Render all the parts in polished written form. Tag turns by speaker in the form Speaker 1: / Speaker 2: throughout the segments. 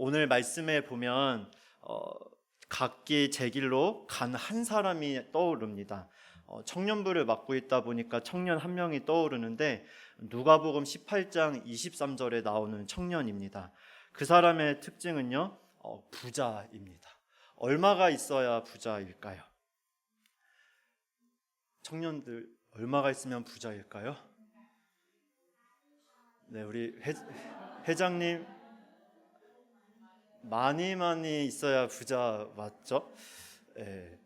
Speaker 1: 오늘 말씀에 보면 각기 제 길로 간 한 사람이 떠오릅니다. 청년부를 맡고 있다 보니까 청년 한 명이 떠오르는데 누가복음 18장 23절에 나오는 청년입니다. 그 사람의 특징은요, 부자입니다. 얼마가 있어야 부자일까요? 청년들 얼마가 있으면 부자일까요? 네, 우리 회장님 많이 있어야 부자 맞죠? 네.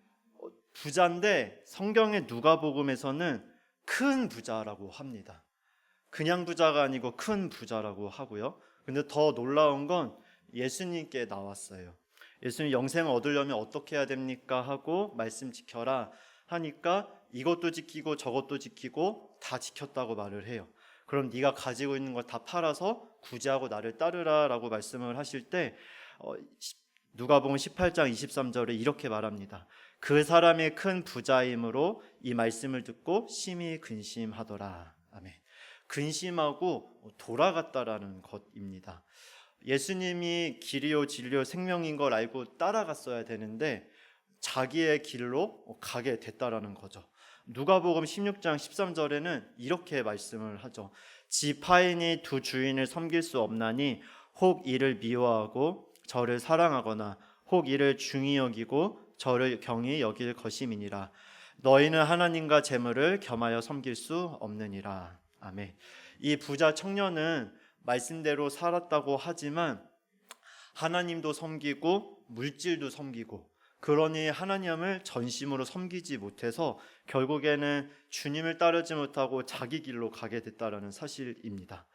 Speaker 1: 부자인데 성경의 누가복음에서는 큰 부자라고 합니다. 그냥 부자가 아니고 큰 부자라고 하고요. 근데 더 놀라운 건 예수님께 나왔어요. 예수님 영생을 얻으려면 어떻게 해야 됩니까? 하고 말씀 지켜라 하니까 이것도 지키고 저것도 지키고 다 지켰다고 말을 해요. 그럼 네가 가지고 있는 걸 다 팔아서 구제하고 나를 따르라 라고 말씀을 하실 때 누가복음 18장 23절에 이렇게 말합니다. 그 사람이 큰 부자이므로 이 말씀을 듣고 심히 근심하더라. 아멘. 근심하고 돌아갔다라는 것입니다. 예수님이 길이요 진리요 생명인 걸 알고 따라갔어야 되는데 자기의 길로 가게 됐다라는 거죠. 누가복음 16장 13절에는 이렇게 말씀을 하죠. 지파인이 두 주인을 섬길 수 없나니 혹 이를 미워하고 저를 사랑하거나 혹 이를 중히 여기고 저를 경히 여길 것임이니라. 너희는 하나님과 재물을 겸하여 섬길 수 없느니라. 아멘. 이 부자 청년은 말씀대로 살았다고 하지만 하나님도 섬기고 물질도 섬기고 그러니 하나님을 전심으로 섬기지 못해서 결국에는 주님을 따르지 못하고 자기 길로 가게 됐다라는 사실입니다.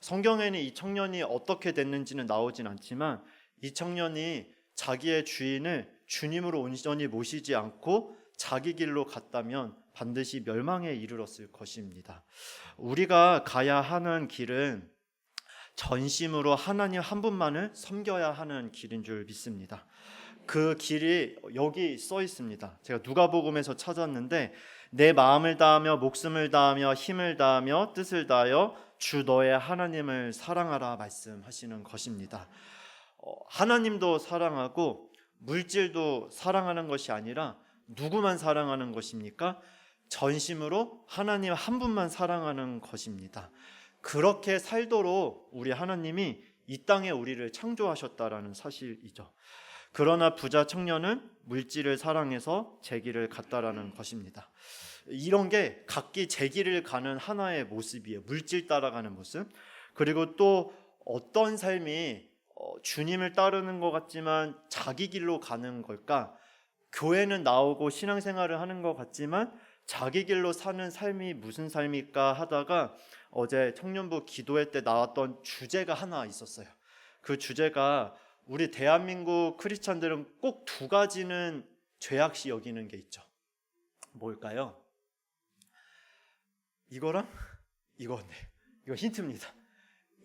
Speaker 1: 성경에는 이 청년이 어떻게 됐는지는 나오진 않지만 이 청년이 자기의 주인을 주님으로 온전히 모시지 않고 자기 길로 갔다면 반드시 멸망에 이르렀을 것입니다. 우리가 가야 하는 길은 전심으로 하나님 한 분만을 섬겨야 하는 길인 줄 믿습니다. 그 길이 여기 써 있습니다. 제가 누가복음에서 찾았는데 내 마음을 다하며 목숨을 다하며 힘을 다하며 뜻을 다하여 주 너의 하나님을 사랑하라 말씀하시는 것입니다. 하나님도 사랑하고 물질도 사랑하는 것이 아니라 누구만 사랑하는 것입니까? 전심으로 하나님 한 분만 사랑하는 것입니다. 그렇게 살도록 우리 하나님이 이 땅에 우리를 창조하셨다라는 사실이죠. 그러나 부자 청년은 물질을 사랑해서 제 길을 갔다라는 것입니다. 이런 게 각기 제 길을 가는 하나의 모습이에요. 물질 따라가는 모습. 그리고 또 어떤 삶이 주님을 따르는 것 같지만 자기 길로 가는 걸까? 교회는 나오고 신앙생활을 하는 것 같지만 자기 길로 사는 삶이 무슨 삶일까 하다가 어제 청년부 기도회 때 나왔던 주제가 하나 있었어요. 그 주제가 우리 대한민국 크리스찬들은 꼭 두 가지는 죄악시 여기는 게 있죠. 뭘까요? 이거랑 이거네. 이거 힌트입니다.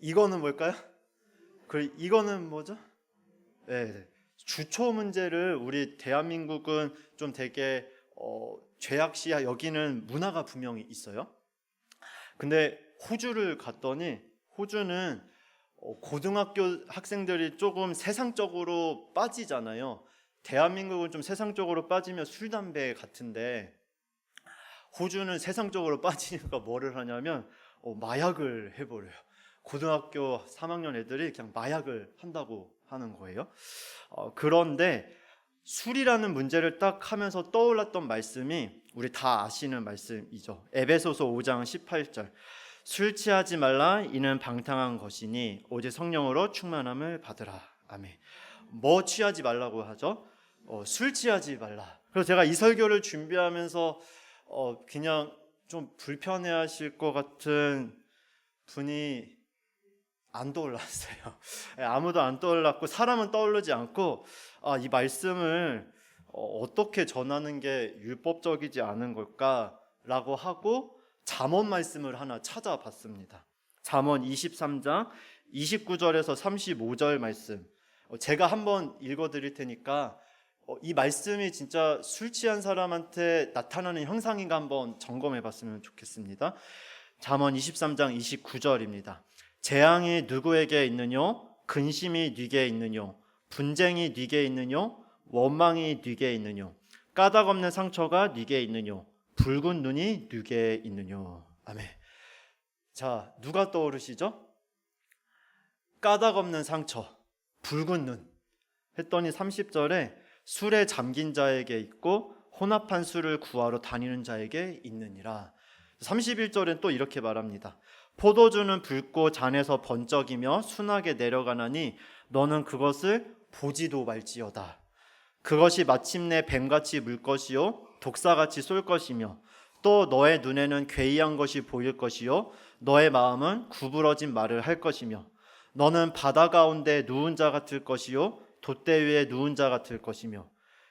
Speaker 1: 이거는 뭘까요? 그리고 이거는 뭐죠? 네. 주초 문제를 우리 대한민국은 좀 되게 죄악시 여기는 문화가 분명히 있어요. 근데 호주를 갔더니 호주는 고등학교 학생들이 조금 세상적으로 빠지잖아요. 대한민국은 좀 세상적으로 빠지면 술, 담배 같은데 호주는 세상적으로 빠지니까 뭐를 하냐면 마약을 해버려요. 고등학교 3학년 애들이 그냥 마약을 한다고 하는 거예요. 그런데 술이라는 문제를 딱 하면서 떠올랐던 말씀이 우리 다 아시는 말씀이죠. 에베소서 5장 18절. 술 취하지 말라 이는 방탕한 것이니 오직 성령으로 충만함을 받으라. 아멘. 뭐 취하지 말라고 하죠? 술 취하지 말라. 그래서 제가 이 설교를 준비하면서 그냥 좀 불편해하실 것 같은 분이 안 떠올랐어요. 아무도 안 떠올랐고 사람은 떠오르지 않고 이 말씀을 어떻게 전하는 게 율법적이지 않은 걸까라고 하고 잠언 말씀을 하나 찾아봤습니다. 잠언 23장 29절에서 35절 말씀 제가 한번 읽어드릴 테니까 이 말씀이 진짜 술 취한 사람한테 나타나는 형상인가 한번 점검해 봤으면 좋겠습니다. 잠언 23장 29절입니다. 재앙이 누구에게 있느뇨? 근심이 네게 있느뇨? 분쟁이 네게 있느뇨? 원망이 네게 있느뇨? 까닭 없는 상처가 네게 있느뇨? 붉은 눈이 네게 있느뇨? 아멘. 자, 누가 떠오르시죠? 까닭 없는 상처, 붉은 눈 했더니 30절에 술에 잠긴 자에게 있고 혼합한 술을 구하러 다니는 자에게 있느니라. 31절엔 또 이렇게 말합니다. 포도주는 붉고 잔에서 번쩍이며 순하게 내려가나니 너는 그것을 보지도 말지어다. 그것이 마침내 뱀같이 물 것이요 독사같이 쏠 것이며 또 너의 눈에는 괴이한 것이 보일 것이요 너의 마음은 구부러진 말을 할 것이며 너는 바다 가운데 누운 자 같을 것이요 돛대 위에 누운 자 같을 것이며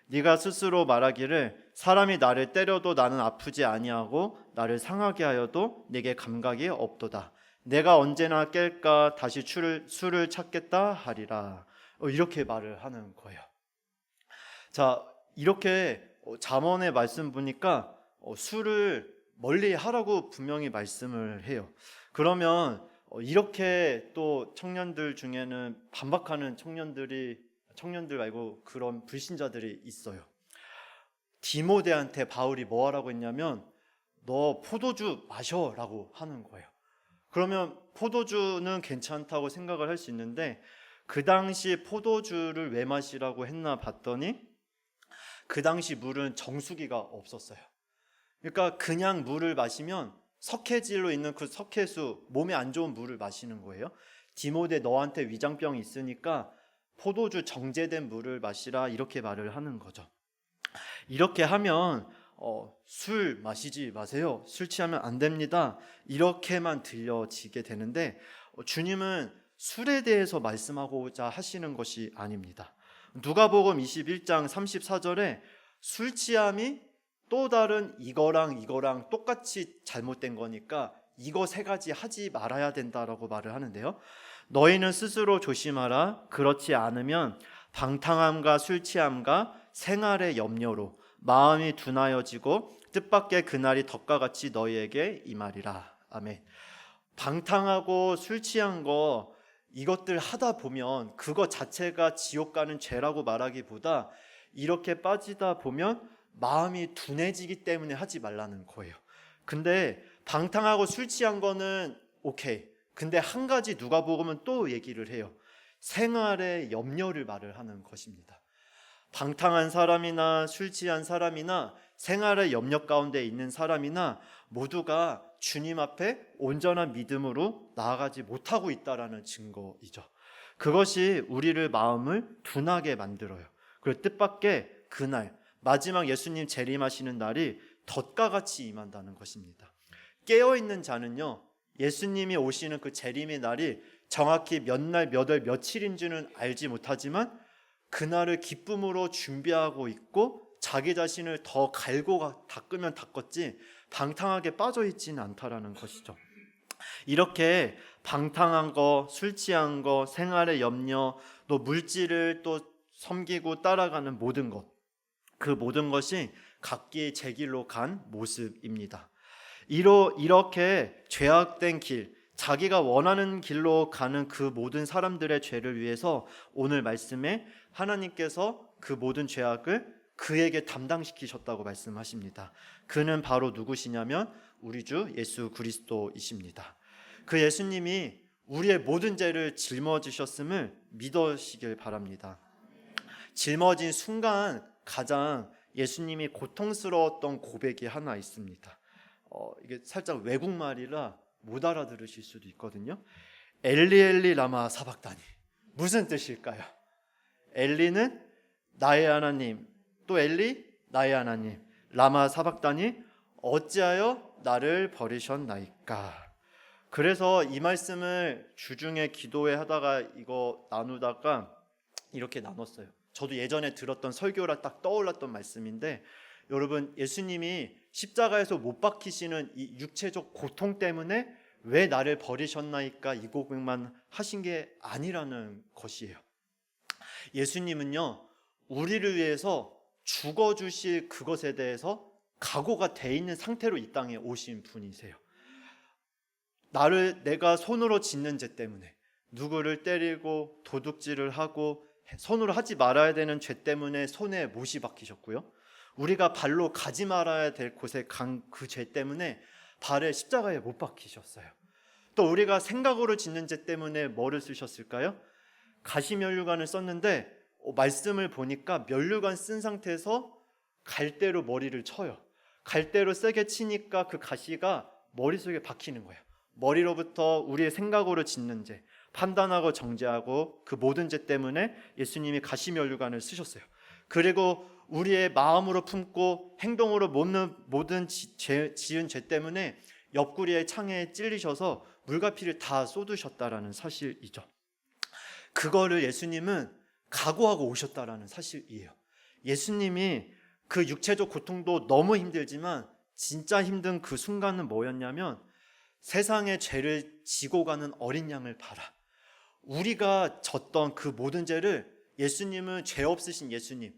Speaker 1: 네가 스스로 말하기를 사람이 나를 때려도 나는 아프지 아니하고 나를 상하게 하여도 내게 감각이 없도다. 내가 언제나 깰까 다시 술을 찾겠다 하리라. 이렇게 말을 하는 거예요. 자, 이렇게 잠언의 말씀 보니까 술을 멀리 하라고 분명히 말씀을 해요. 그러면 이렇게 또 청년들 중에는 반박하는 청년들 말고 그런 불신자들이 있어요. 디모데한테 바울이 뭐 하라고 했냐면 너 포도주 마셔라고 하는 거예요. 그러면 포도주는 괜찮다고 생각을 할 수 있는데 그 당시 포도주를 왜 마시라고 했나 봤더니 그 당시 물은 정수기가 없었어요. 그러니까 그냥 물을 마시면 석회질로 있는 그 석회수, 몸에 안 좋은 물을 마시는 거예요. 디모데 너한테 위장병이 있으니까 포도주 정제된 물을 마시라 이렇게 말을 하는 거죠. 이렇게 하면 술 마시지 마세요. 술 취하면 안 됩니다. 이렇게만 들려지게 되는데 주님은 술에 대해서 말씀하고자 하시는 것이 아닙니다. 누가복음 21장 34절에 술 취함이 또 다른 이거랑 똑같이 잘못된 거니까 이거 세 가지 하지 말아야 된다라고 말을 하는데요. 너희는 스스로 조심하라. 그렇지 않으면 방탕함과 술 취함과 생활의 염려로 마음이 둔하여지고 뜻밖의 그날이 덕과 같이 너희에게 임하리라. 아멘. 방탕하고 술 취한 거 이것들 하다 보면 그거 자체가 지옥 가는 죄라고 말하기보다 이렇게 빠지다 보면 마음이 둔해지기 때문에 하지 말라는 거예요. 근데 방탕하고 술 취한 거는 오케이. 근데 한 가지 누가복음은 또 얘기를 해요. 생활의 염려를 말을 하는 것입니다. 방탕한 사람이나 술 취한 사람이나 생활의 염려 가운데 있는 사람이나 모두가 주님 앞에 온전한 믿음으로 나아가지 못하고 있다라는 증거이죠. 그것이 우리를 마음을 둔하게 만들어요. 그리고 뜻밖의 그날 마지막 예수님 재림하시는 날이 덫과 같이 임한다는 것입니다. 깨어있는 자는요, 예수님이 오시는 그 재림의 날이 정확히 몇 날, 몇 월, 며칠인지는 알지 못하지만 그날을 기쁨으로 준비하고 있고 자기 자신을 더 갈고 닦으면 닦았지 방탕하게 빠져있지는 않다라는 것이죠. 이렇게 방탕한 거, 술 취한 거, 생활의 염려, 또 물질을 또 섬기고 따라가는 모든 것, 그 모든 것이 각기 제 길로 간 모습입니다. 이렇게 죄악된 길, 자기가 원하는 길로 가는 그 모든 사람들의 죄를 위해서 오늘 말씀에 하나님께서 그 모든 죄악을 그에게 담당시키셨다고 말씀하십니다. 그는 바로 누구시냐면 우리 주 예수 그리스도이십니다. 그 예수님이 우리의 모든 죄를 짊어지셨음을 믿으시길 바랍니다. 짊어진 순간 가장 예수님이 고통스러웠던 고백이 하나 있습니다. 이게 살짝 외국말이라 못 알아들으실 수도 있거든요. 엘리 엘리 라마 사박다니, 무슨 뜻일까요? 엘리는 나의 하나님, 또 엘리 나의 하나님, 라마 사박다니 어찌하여 나를 버리셨나이까. 그래서 이 말씀을 주중에 기도회 하다가 이거 나누다가 이렇게 나눴어요. 저도 예전에 들었던 설교라 딱 떠올랐던 말씀인데, 여러분, 예수님이 십자가에서 못 박히시는 이 육체적 고통 때문에 왜 나를 버리셨나이까 이 고백만 하신 게 아니라는 것이에요. 예수님은요, 우리를 위해서 죽어주실 그것에 대해서 각오가 돼 있는 상태로 이 땅에 오신 분이세요. 내가 손으로 짓는 죄 때문에, 누구를 때리고 도둑질을 하고 손으로 하지 말아야 되는 죄 때문에 손에 못이 박히셨고요. 우리가 발로 가지 말아야 될 곳에 간 그 죄 때문에 발에 십자가에 못 박히셨어요. 또 우리가 생각으로 짓는 죄 때문에 뭐를 쓰셨을까요? 가시면류관을 썼는데 말씀을 보니까 면류관 쓴 상태에서 갈대로 머리를 쳐요. 갈대로 세게 치니까 그 가시가 머릿속에 박히는 거예요. 머리로부터 우리의 생각으로 짓는 죄, 판단하고 정죄하고 그 모든 죄 때문에 예수님이 가시면류관을 쓰셨어요. 그리고 우리의 마음으로 품고 행동으로 모든 지은 죄 때문에 옆구리의 창에 찔리셔서 물과 피를 다 쏟으셨다라는 사실이죠. 그거를 예수님은 각오하고 오셨다라는 사실이에요. 예수님이 그 육체적 고통도 너무 힘들지만 진짜 힘든 그 순간은 뭐였냐면 세상의 죄를 지고 가는 어린 양을 봐라. 우리가 졌던 그 모든 죄를 예수님은 죄 없으신 예수님,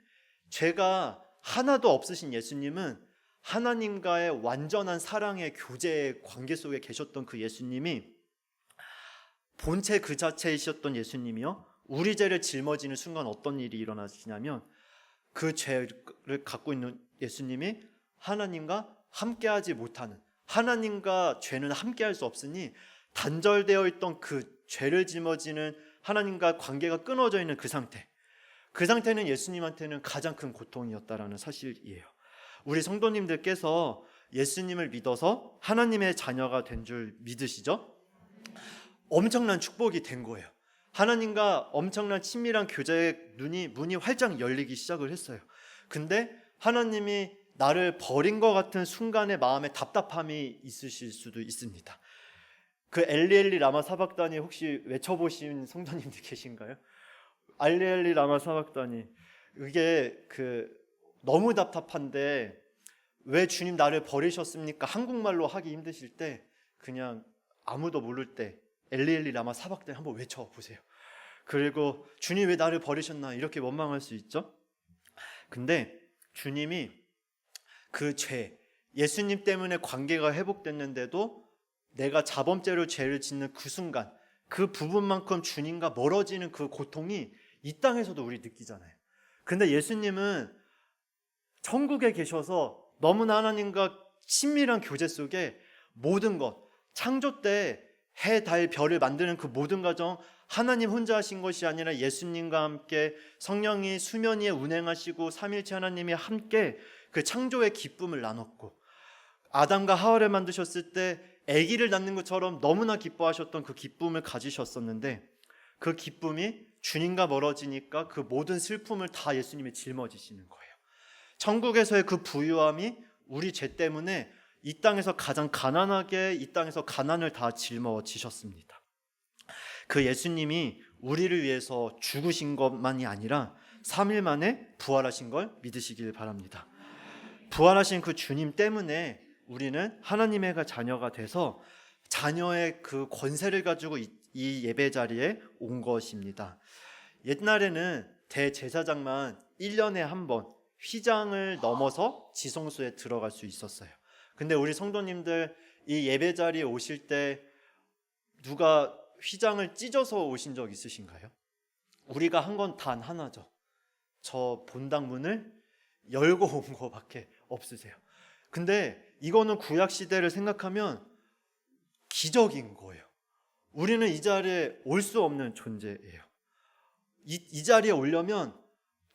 Speaker 1: 죄가 하나도 없으신 예수님은 하나님과의 완전한 사랑의 교제의 관계 속에 계셨던 그 예수님이 본체 그 자체이셨던 예수님이요, 우리 죄를 짊어지는 순간 어떤 일이 일어나시냐면 그 죄를 갖고 있는 예수님이 하나님과 함께하지 못하는, 하나님과 죄는 함께할 수 없으니 단절되어 있던 그 죄를 짊어지는 하나님과 관계가 끊어져 있는 그 상태, 그 상태는 예수님한테는 가장 큰 고통이었다라는 사실이에요. 우리 성도님들께서 예수님을 믿어서 하나님의 자녀가 된 줄 믿으시죠? 엄청난 축복이 된 거예요. 하나님과 엄청난 친밀한 교제의 문이 활짝 열리기 시작을 했어요. 근데 하나님이 나를 버린 것 같은 순간의 마음에 답답함이 있으실 수도 있습니다. 그 엘리 라마 사박다니 혹시 외쳐보신 성도님들 계신가요? 엘리 라마 사박다니, 이게 너무 답답한데 왜 주님 나를 버리셨습니까? 한국말로 하기 힘드실 때, 그냥 아무도 모를 때 엘리 라마 사박다니 한번 외쳐보세요. 그리고 주님 왜 나를 버리셨나 이렇게 원망할 수 있죠. 근데 주님이 그 죄, 예수님 때문에 관계가 회복됐는데도 내가 자범죄로 죄를 짓는 그 순간, 그 부분만큼 주님과 멀어지는 그 고통이 이 땅에서도 우리 느끼잖아요. 근데 예수님은 천국에 계셔서 너무나 하나님과 친밀한 교제 속에 모든 것, 창조 때 해, 달, 별을 만드는 그 모든 과정 하나님 혼자 하신 것이 아니라 예수님과 함께 성령이 수면 위에 운행하시고 삼일체 하나님이 함께 그 창조의 기쁨을 나눴고, 아담과 하와를 만드셨을 때 아기를 낳는 것처럼 너무나 기뻐하셨던 그 기쁨을 가지셨었는데, 그 기쁨이 주님과 멀어지니까 그 모든 슬픔을 다 예수님이 짊어지시는 거예요. 천국에서의 그 부유함이 우리 죄 때문에 이 땅에서 가장 가난하게, 이 땅에서 가난을 다 짊어지셨습니다. 그 예수님이 우리를 위해서 죽으신 것만이 아니라 3일 만에 부활하신 걸 믿으시길 바랍니다. 부활하신 그 주님 때문에 우리는 하나님의 자녀가 돼서 자녀의 그 권세를 가지고 이 예배 자리에 온 것입니다. 옛날에는 대제사장만 1년에 한 번 휘장을 넘어서 지성소에 들어갈 수 있었어요. 근데 우리 성도님들 이 예배 자리에 오실 때 누가 휘장을 찢어서 오신 적 있으신가요? 우리가 한 건 단 하나죠. 저 본당 문을 열고 온 거밖에 없으세요. 근데 이거는 구약 시대를 생각하면 기적인 거예요. 우리는 이 자리에 올 수 없는 존재예요. 이 자리에 오려면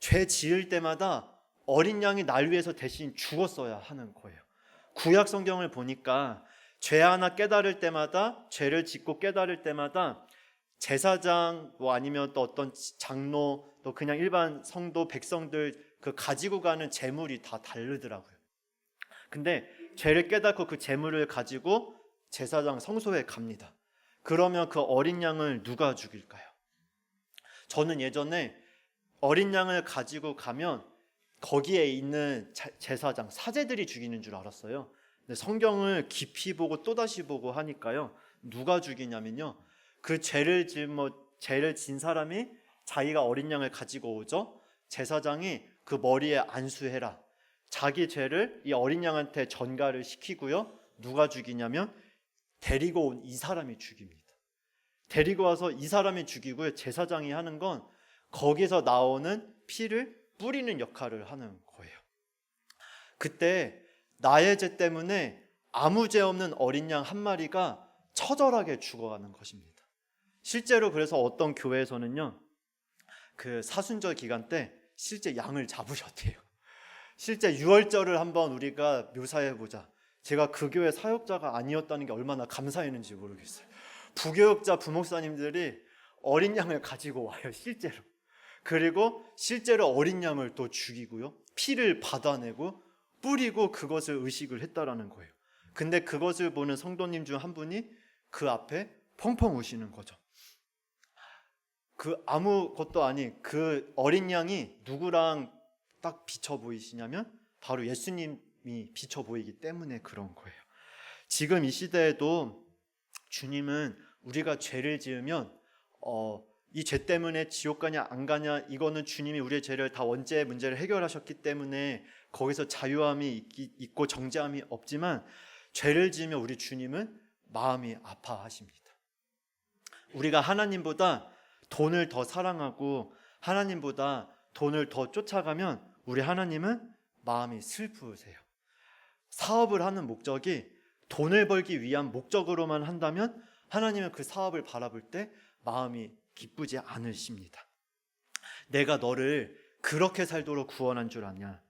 Speaker 1: 죄 지을 때마다 어린 양이 날 위해서 대신 죽었어야 하는 거예요. 구약 성경을 보니까 죄 하나 깨달을 때마다, 죄를 짓고 깨달을 때마다 제사장 아니면 또 어떤 장로, 또 그냥 일반 성도 백성들 그 가지고 가는 재물이 다 다르더라고요. 근데 죄를 깨닫고 그 재물을 가지고 제사장 성소에 갑니다. 그러면 그 어린 양을 누가 죽일까요? 저는 예전에 어린 양을 가지고 가면 거기에 있는 제사장, 사제들이 죽이는 줄 알았어요. 근데 성경을 깊이 보고 또다시 보고 하니까요, 누가 죽이냐면요, 그 죄를 진 사람이 자기가 어린 양을 가지고 오죠. 제사장이 그 머리에 안수해라, 자기 죄를 이 어린 양한테 전가를 시키고요, 누가 죽이냐면 데리고 온 이 사람이 죽입니다. 데리고 와서 이 사람이 죽이고요. 제사장이 하는 건 거기서 나오는 피를 뿌리는 역할을 하는 거예요. 그때 나의 죄 때문에 아무 죄 없는 어린 양 한 마리가 처절하게 죽어가는 것입니다. 실제로 그래서 어떤 교회에서는요, 그 사순절 기간 때 실제 양을 잡으셨대요. 실제 유월절을 한번 우리가 묘사해보자. 제가 그 교회 사역자가 아니었다는 게 얼마나 감사했는지 모르겠어요. 부교육자 부목사님들이 어린 양을 가지고 와요, 실제로. 그리고 실제로 어린 양을 또 죽이고요, 피를 받아내고 뿌리고 그것을 의식을 했다라는 거예요. 근데 그것을 보는 성도님 중 한 분이 그 앞에 펑펑 우시는 거죠. 그 아무것도 아닌 그 어린 양이 누구랑 딱 비쳐 보이시냐면 바로 예수님이 비쳐 보이기 때문에 그런 거예요. 지금 이 시대에도 주님은 우리가 죄를 지으면 이 죄 때문에 지옥 가냐 안 가냐, 이거는 주님이 우리의 죄를 다 원죄의 문제를 해결하셨기 때문에 거기서 자유함이 있고 정죄함이 없지만, 죄를 지으면 우리 주님은 마음이 아파하십니다. 우리가 하나님보다 돈을 더 사랑하고 하나님보다 돈을 더 쫓아가면 우리 하나님은 마음이 슬프세요. 사업을 하는 목적이 돈을 벌기 위한 목적으로만 한다면 하나님은 그 사업을 바라볼 때 마음이 기쁘지 않으십니다. 내가 너를 그렇게 살도록 구원한 줄 아냐?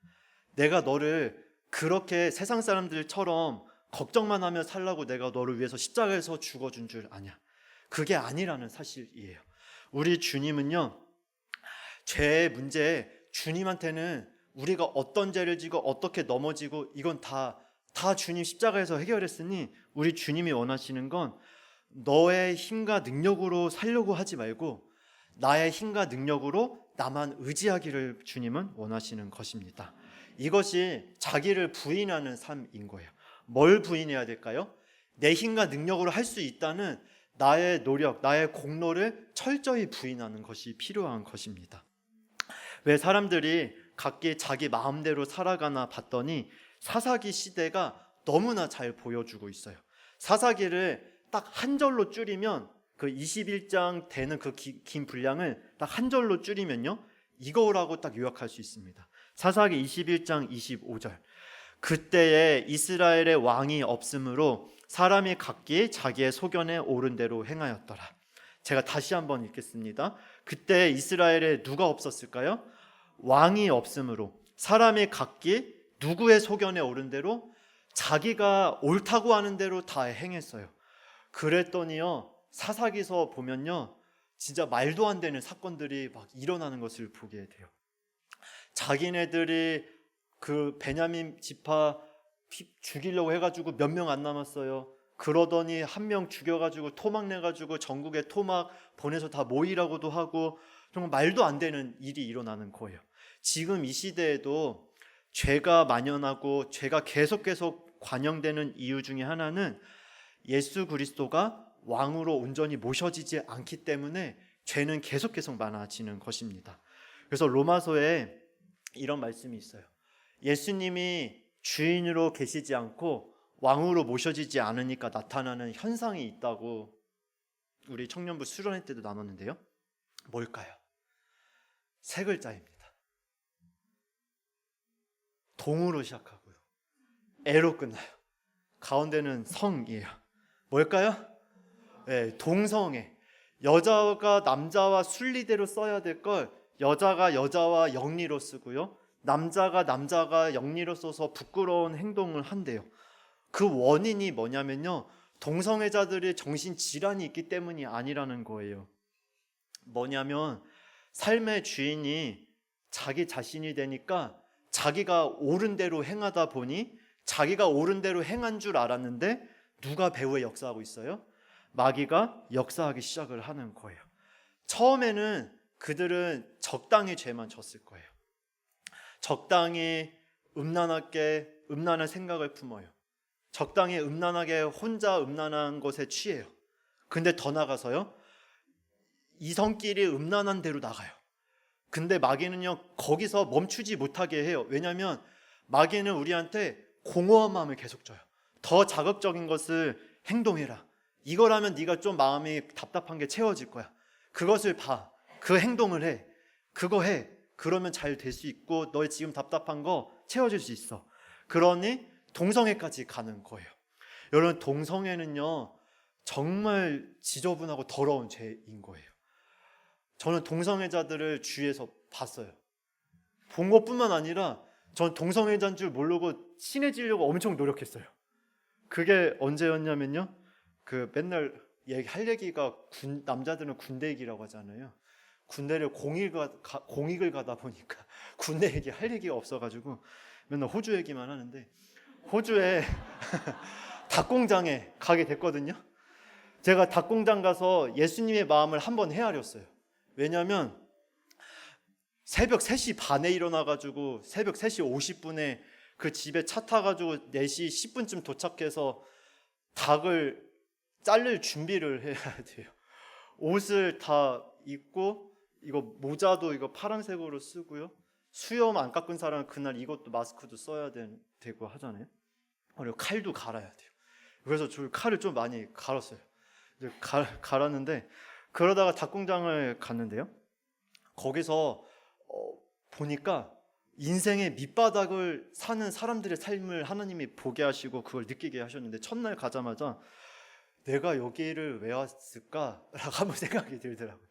Speaker 1: 내가 너를 그렇게 세상 사람들처럼 걱정만 하며 살라고 내가 너를 위해서 십자가에서 죽어준 줄 아냐? 그게 아니라는 사실이에요. 우리 주님은요, 죄의 문제에 주님한테는 우리가 어떤 죄를 지고 어떻게 넘어지고 이건 다 주님 십자가에서 해결했으니, 우리 주님이 원하시는 건 너의 힘과 능력으로 살려고 하지 말고 나의 힘과 능력으로 나만 의지하기를 주님은 원하시는 것입니다. 이것이 자기를 부인하는 삶인 거예요. 뭘 부인해야 될까요? 내 힘과 능력으로 할 수 있다는 나의 노력, 나의 공로를 철저히 부인하는 것이 필요한 것입니다. 왜 사람들이 각기 자기 마음대로 살아가나 봤더니 사사기 시대가 너무나 잘 보여주고 있어요. 사사기를 딱 한 절로 줄이면, 그 21장 되는 그 긴 분량을 딱 한 절로 줄이면요, 이거라고 딱 요약할 수 있습니다. 사사기 21장 25절. 그때에 이스라엘의 왕이 없으므로 사람이 각기 자기의 소견에 오른 대로 행하였더라. 제가 다시 한번 읽겠습니다. 그때 이스라엘에 누가 없었을까요? 왕이 없으므로 사람이 각기 누구의 소견에 오른 대로 자기가 옳다고 하는 대로 다 행했어요. 그랬더니요, 사사기서 보면요, 진짜 말도 안 되는 사건들이 막 일어나는 것을 보게 돼요. 자기네들이 그 베냐민 지파 죽이려고 해가지고 몇 명 안 남았어요. 그러더니 한 명 죽여가지고 토막 내가지고 전국에 토막 보내서 다 모이라고도 하고, 정말 말도 안 되는 일이 일어나는 거예요. 지금 이 시대에도 죄가 만연하고 죄가 계속 관영되는 이유 중에 하나는 예수 그리스도가 왕으로 온전히 모셔지지 않기 때문에 죄는 계속 많아지는 것입니다. 그래서 로마서에 이런 말씀이 있어요. 예수님이 주인으로 계시지 않고 왕으로 모셔지지 않으니까 나타나는 현상이 있다고 우리 청년부 수련회 때도 나눴는데요. 뭘까요? 세 글자입니다. 동으로 시작하고요, 애로 끝나요. 가운데는 성이에요. 뭘까요? 네, 동성애. 여자가 남자와 순리대로 써야 될 걸 여자가 여자와 영리로 쓰고요, 남자가 남자가 영리로 써서 부끄러운 행동을 한대요. 그 원인이 뭐냐면요, 동성애자들의 정신질환이 있기 때문이 아니라는 거예요. 뭐냐면 삶의 주인이 자기 자신이 되니까 자기가 옳은 대로 행하다 보니 자기가 옳은 대로 행한 줄 알았는데 누가 배후에 역사하고 있어요? 마귀가 역사하기 시작을 하는 거예요. 처음에는 그들은 적당히 죄만 졌을 거예요. 적당히 음란한 생각을 품어요. 적당히 음란하게 혼자 음란한 것에 취해요. 근데 더 나가서요, 이성끼리 음란한 대로 나가요. 근데 마귀는요, 거기서 멈추지 못하게 해요. 왜냐하면 마귀는 우리한테 공허한 마음을 계속 줘요. 더 자극적인 것을 행동해라, 이거라면 네가 좀 마음이 답답한 게 채워질 거야. 그것을 봐. 그 행동을 해. 그거 해. 그러면 잘 될 수 있고 너의 지금 답답한 거 채워질 수 있어. 그러니 동성애까지 가는 거예요. 여러분, 동성애는요 정말 지저분하고 더러운 죄인 거예요. 저는 동성애자들을 주위에서 봤어요. 본 것뿐만 아니라 전 동성애자인 줄 모르고 친해지려고 엄청 노력했어요. 그게 언제였냐면요, 그 맨날 할 얘기가 남자들은 군대 얘기라고 하잖아요. 군대를 공익을 가다 보니까 군대 얘기 할 얘기가 없어가지고 맨날 호주 얘기만 하는데, 호주에 닭공장에 가게 됐거든요. 제가 닭공장 가서 예수님의 마음을 한번 헤아렸어요. 왜냐하면 새벽 3시 반에 일어나가지고 새벽 3시 50분에 그 집에 차 타가지고 4시 10분쯤 도착해서 닭을 자를 준비를 해야 돼요. 옷을 다 입고, 이거 모자도 이거 파란색으로 쓰고요. 수염 안 깎은 사람은 그날 이것도 마스크도 써야 되고 하잖아요. 그리고 칼도 갈아야 돼요. 그래서 저 칼을 좀 많이 갈았어요. 갈았는데, 그러다가 닭공장을 갔는데요, 거기서 보니까 인생의 밑바닥을 사는 사람들의 삶을 하나님이 보게 하시고 그걸 느끼게 하셨는데, 첫날 가자마자 내가 여기를 왜 왔을까라고 한번 생각이 들더라고요.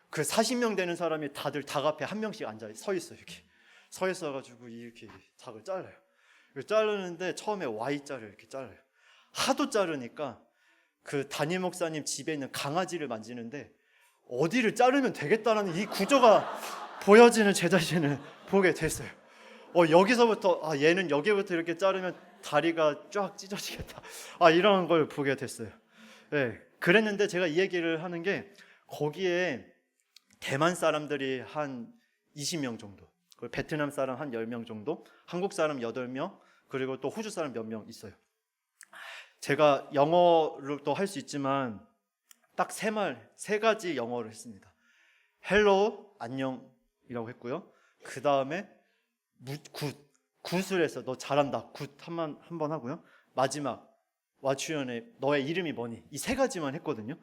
Speaker 1: 그 40명 되는 사람이 다들 닭 앞에 한 명씩 서 있어요. 이렇게 서 있어가지고 이렇게 닭을 잘라요. 자르는데 처음에 Y자를 이렇게 잘라요. 하도 자르니까 그 담임 목사님 집에 있는 강아지를 만지는데 어디를 자르면 되겠다라는 이 구조가 보여지는 제 자신을 보게 됐어요. 여기서부터 얘는 여기부터 이렇게 자르면 다리가 쫙 찢어지겠다. 이런 걸 보게 됐어요. 네, 그랬는데 제가 이 얘기를 하는 게, 거기에 대만 사람들이 한 20명 정도, 그리고 베트남 사람 한 10명 정도, 한국 사람 8명, 그리고 또 호주 사람 몇 명 있어요. 제가 영어로도 할 수 있지만 딱 세 가지 영어를 했습니다. 헬로우, 안녕이라고 했고요. 그 다음에 굿을 해서 너 잘한다, 굿 한번 하고요. 마지막 What's your name? 너의 이름이 뭐니? 이 세 가지만 했거든요.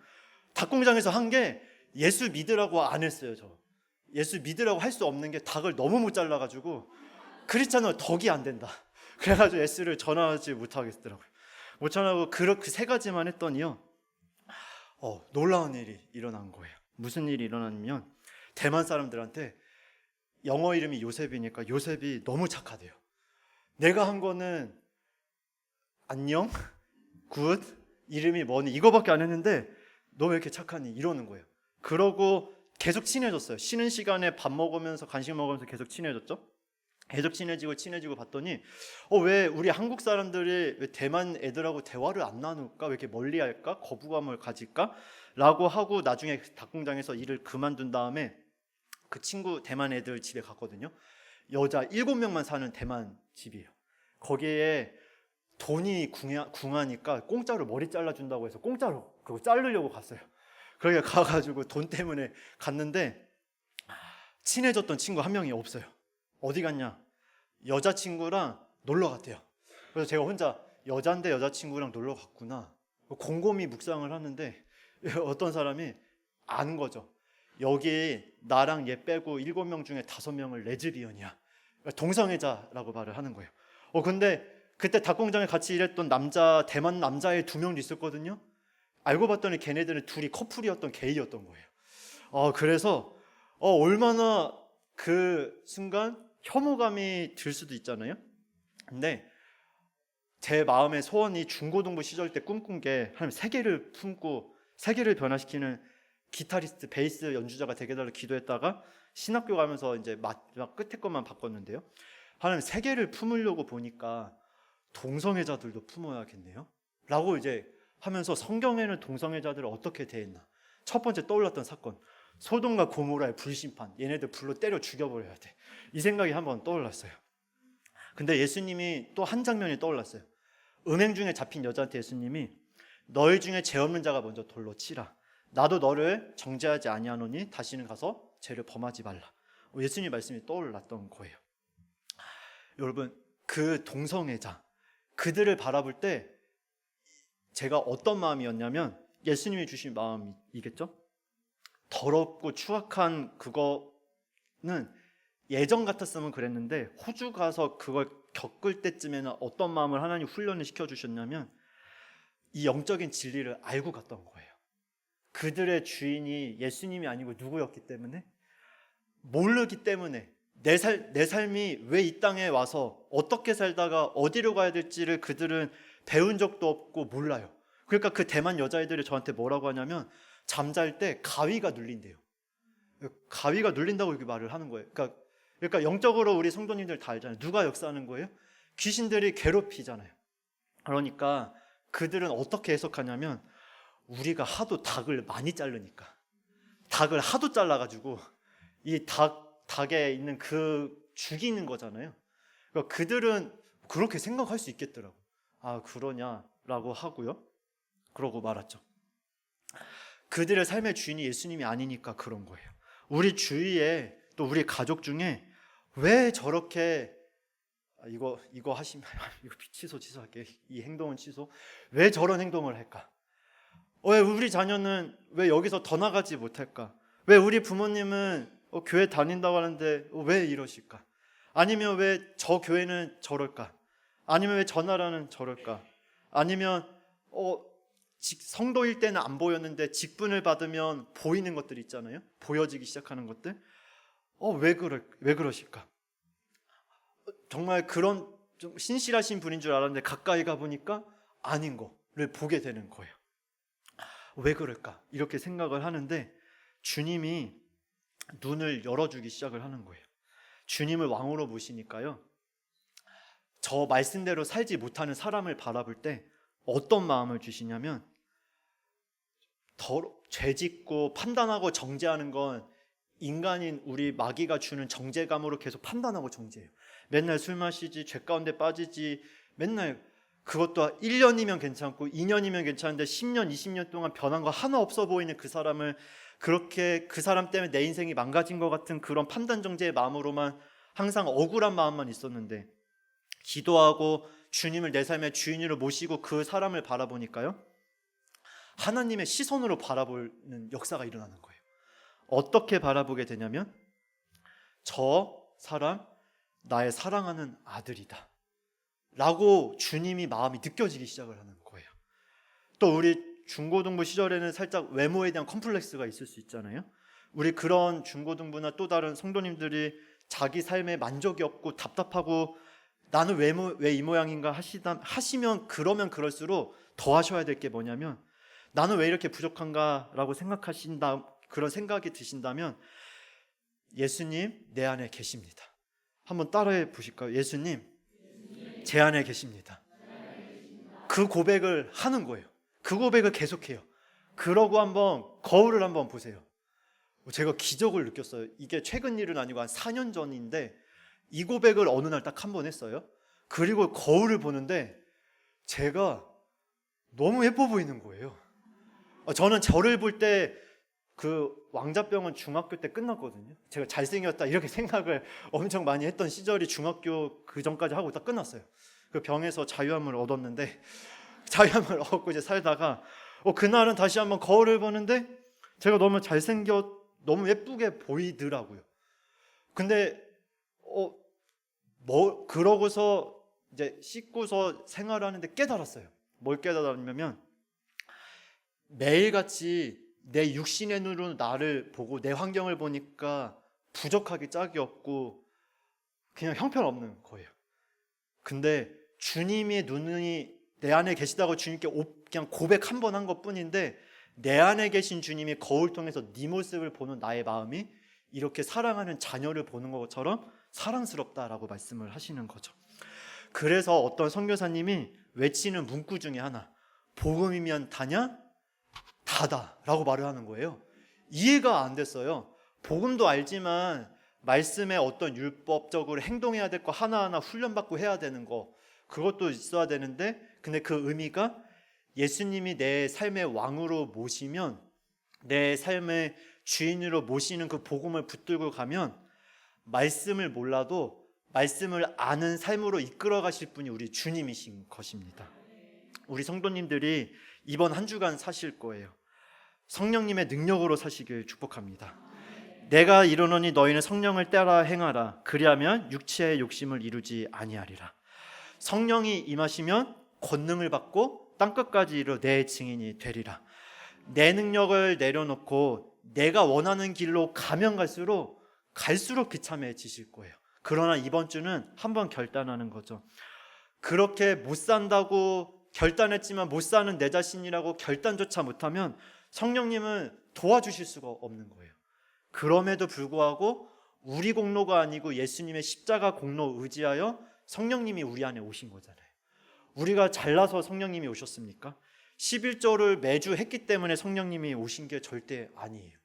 Speaker 1: 닭공장에서 한 게 예수 믿으라고 안 했어요. 저 예수 믿으라고 할 수 없는 게 닭을 너무 못 잘라가지고 크리스찬은 덕이 안 된다. 그래가지고 예수를 전하지 못하겠더라고요. 못 전하고 그 세 가지만 했더니요, 놀라운 일이 일어난 거예요. 무슨 일이 일어났냐면, 대만 사람들한테 영어 이름이 요셉이니까 요셉이 너무 착하대요. 내가 한 거는 안녕, 굿, 이름이 뭐니, 이거밖에 안 했는데 너 왜 이렇게 착하니, 이러는 거예요. 그러고 계속 친해졌어요. 쉬는 시간에 밥 먹으면서 간식 먹으면서 계속 친해졌죠. 계속 친해지고 봤더니 왜 우리 한국 사람들이 왜 대만 애들하고 대화를 안 나눌까, 왜 이렇게 멀리 할까, 거부감을 가질까 라고 하고, 나중에 닭공장에서 일을 그만둔 다음에 그 친구 대만 애들 집에 갔거든요. 여자 7명만 사는 대만 집이에요. 거기에 돈이 궁하니까 공짜로 머리 잘라준다고 해서 공짜로 그거 자르려고 갔어요. 그러게 가가지고 돈 때문에 갔는데 친해졌던 친구 한 명이 없어요. 어디 갔냐? 여자친구랑 놀러 갔대요. 그래서 제가 혼자 여잔데 여자친구랑 놀러 갔구나, 곰곰이 묵상을 하는데 어떤 사람이 아는 거죠. 여기 나랑 얘 빼고 7명 중에 5명을 레즈비언이야, 동성애자라고 말을 하는 거예요. 근데 그때 닭공장에 같이 일했던 대만 남자애 2명도 있었거든요. 알고 봤더니 걔네들은 둘이 커플이었던 게이였던 거예요. 그래서 얼마나 그 순간 혐오감이 들 수도 있잖아요. 근데 제 마음의 소원이 중고등부 시절 때 꿈꾼 게, 하나님 세계를 품고 세계를 변화시키는 기타리스트, 베이스 연주자가 되게 달라고 기도했다가 신학교 가면서 이제 마지막 끝에 것만 바꿨는데요, 하나님 세계를 품으려고 보니까 동성애자들도 품어야겠네요 라고 이제 하면서, 성경에는 동성애자들을 어떻게 대했나. 첫 번째 떠올랐던 사건, 소돔과 고모라의 불심판, 얘네들 불로 때려 죽여버려야 돼, 이 생각이 한번 떠올랐어요. 근데 예수님이 또 한 장면이 떠올랐어요. 은행 중에 잡힌 여자한테 예수님이 너희 중에 죄 없는 자가 먼저 돌로 치라, 나도 너를 정죄하지 아니하노니 다시는 가서 죄를 범하지 말라. 예수님 말씀이 떠올랐던 거예요. 여러분, 그 동성애자, 그들을 바라볼 때 제가 어떤 마음이었냐면 예수님이 주신 마음이겠죠? 더럽고 추악한 그거는 예전 같았으면 그랬는데 호주 가서 그걸 겪을 때쯤에는 어떤 마음을 하나님 훈련을 시켜주셨냐면 이 영적인 진리를 알고 갔던 거예요. 그들의 주인이 예수님이 아니고 누구였기 때문에, 모르기 때문에, 내 삶이 왜 이 땅에 와서 어떻게 살다가 어디로 가야 될지를 그들은 배운 적도 없고 몰라요. 그러니까 그 대만 여자애들이 저한테 뭐라고 하냐면 잠잘 때 가위가 눌린대요. 가위가 눌린다고 이렇게 말을 하는 거예요. 그러니까 영적으로 우리 성도님들 다 알잖아요. 누가 역사하는 거예요? 귀신들이 괴롭히잖아요. 그러니까 그들은 어떻게 해석하냐면 우리가 하도 닭을 많이 자르니까, 닭을 하도 잘라가지고 이 닭에 있는 그 죽이는 거잖아요. 그러니까 그들은 그렇게 생각할 수 있겠더라고. 아, 그러냐라고 하고요. 그러고 말았죠. 그들의 삶의 주인이 예수님이 아니니까 그런 거예요. 우리 주위에 또 우리 가족 중에 왜 저렇게 이거 하시면 이거 취소할게요. 이 행동은 취소. 왜 저런 행동을 할까? 왜 우리 자녀는 왜 여기서 더 나가지 못할까? 왜 우리 부모님은 교회 다닌다고 하는데 왜 이러실까? 아니면 왜 저 교회는 저럴까? 아니면 왜 저 나라는 저럴까? 아니면 성도일 때는 안 보였는데 직분을 받으면 보이는 것들 있잖아요. 보여지기 시작하는 것들. 왜 그러실까? 정말 그런 좀 신실하신 분인 줄 알았는데 가까이 가보니까 아닌 거를 보게 되는 거예요. 왜 그럴까? 이렇게 생각을 하는데 주님이 눈을 열어주기 시작을 하는 거예요. 주님을 왕으로 모시니까요, 저 말씀대로 살지 못하는 사람을 바라볼 때 어떤 마음을 주시냐면, 죄짓고 판단하고 정죄하는 건 인간인 우리 마귀가 주는 정죄감으로 계속 판단하고 정죄해요. 맨날 술 마시지, 죄 가운데 빠지지, 맨날 그것도 1년이면 괜찮고 2년이면 괜찮은데 10년, 20년 동안 변한 거 하나 없어 보이는 그 사람을 그렇게 그 사람 때문에 내 인생이 망가진 것 같은 그런 판단 정죄의 마음으로만 항상 억울한 마음만 있었는데, 기도하고 주님을 내 삶의 주인으로 모시고 그 사람을 바라보니까요, 하나님의 시선으로 바라보는 역사가 일어나는 거예요. 어떻게 바라보게 되냐면, 저 사람 나의 사랑하는 아들이다 라고 주님이 마음이 느껴지기 시작을 하는 거예요. 또 우리 중고등부 시절에는 살짝 외모에 대한 컴플렉스가 있을 수 있잖아요. 우리 그런 중고등부나 또 다른 성도님들이 자기 삶에 만족이 없고 답답하고 나는 왜 이 모양인가 하시면 그러면 그럴수록 더 하셔야 될 게 뭐냐면, 나는 왜 이렇게 부족한가 라고 그런 생각이 드신다면 예수님 내 안에 계십니다. 한번 따라해 보실까요? 예수님 제 안에 계십니다. 그 고백을 하는 거예요. 그 고백을 계속해요. 그러고 한번 거울을 한번 보세요. 제가 기적을 느꼈어요. 이게 최근 일은 아니고 한 4년 전인데 이 고백을 어느 날 딱 한 번 했어요. 그리고 거울을 보는데 제가 너무 예뻐 보이는 거예요. 저는 저를 볼 때 그 왕자병은 중학교 때 끝났거든요. 제가 잘생겼다 이렇게 생각을 엄청 많이 했던 시절이 중학교 그 전까지 하고 딱 끝났어요. 그 병에서 자유함을 얻었는데, 자유함을 얻고 이제 살다가 그날은 다시 한번 거울을 보는데 제가 너무 너무 예쁘게 보이더라고요. 근데 그러고서 이제 씻고서 생활하는데 깨달았어요. 뭘 깨달았냐면, 매일같이 내 육신의 눈으로 나를 보고 내 환경을 보니까 부족하기 짝이 없고 그냥 형편없는 거예요. 근데 주님의 눈이 내 안에 계시다고 주님께 그냥 고백 한 번 한 것뿐인데, 내 안에 계신 주님이 거울 통해서 네 모습을 보는 나의 마음이 이렇게 사랑하는 자녀를 보는 것처럼 사랑스럽다라고 말씀을 하시는 거죠. 그래서 어떤 선교사님이 외치는 문구 중에 하나, 복음이면 다냐? 다다 라고 말을 하는 거예요. 이해가 안 됐어요. 복음도 알지만 말씀에 어떤 율법적으로 행동해야 될 거 하나하나 훈련받고 해야 되는 거, 그것도 있어야 되는데, 근데 그 의미가 예수님이 내 삶의 왕으로 모시면, 내 삶의 주인으로 모시는 그 복음을 붙들고 가면 말씀을 몰라도 말씀을 아는 삶으로 이끌어 가실 분이 우리 주님이신 것입니다. 우리 성도님들이 이번 한 주간 사실 거예요. 성령님의 능력으로 사시길 축복합니다. 내가 이르노니 너희는 성령을 따라 행하라. 그리하면 육체의 욕심을 이루지 아니하리라. 성령이 임하시면 권능을 받고 땅끝까지 이르러 내 증인이 되리라. 내 능력을 내려놓고 내가 원하는 길로 가면 갈수록 비참해지실 거예요. 그러나 이번 주는 한번 결단하는 거죠. 그렇게 못 산다고 결단했지만 못 사는 내 자신이라고 결단조차 못하면 성령님은 도와주실 수가 없는 거예요. 그럼에도 불구하고 우리 공로가 아니고 예수님의 십자가 공로 의지하여 성령님이 우리 안에 오신 거잖아요. 우리가 잘나서 성령님이 오셨습니까? 11조를 매주 했기 때문에 성령님이 오신 게 절대 아니에요.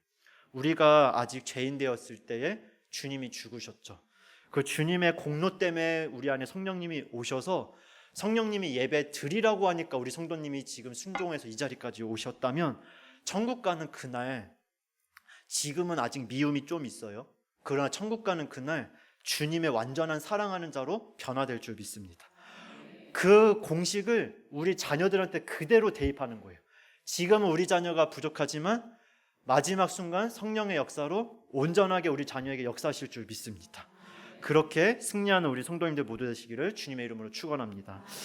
Speaker 1: 우리가 아직 죄인 되었을 때에 주님이 죽으셨죠. 그 주님의 공로 때문에 우리 안에 성령님이 오셔서 성령님이 예배 드리라고 하니까 우리 성도님이 지금 순종해서 이 자리까지 오셨다면 천국 가는 그날, 지금은 아직 미움이 좀 있어요. 그러나 천국 가는 그날 주님의 완전한 사랑하는 자로 변화될 줄 믿습니다. 그 공식을 우리 자녀들한테 그대로 대입하는 거예요. 지금은 우리 자녀가 부족하지만 마지막 순간 성령의 역사로 온전하게 우리 자녀에게 역사하실 줄 믿습니다. 그렇게 승리하는 우리 성도님들 모두 되시기를 주님의 이름으로 축원합니다.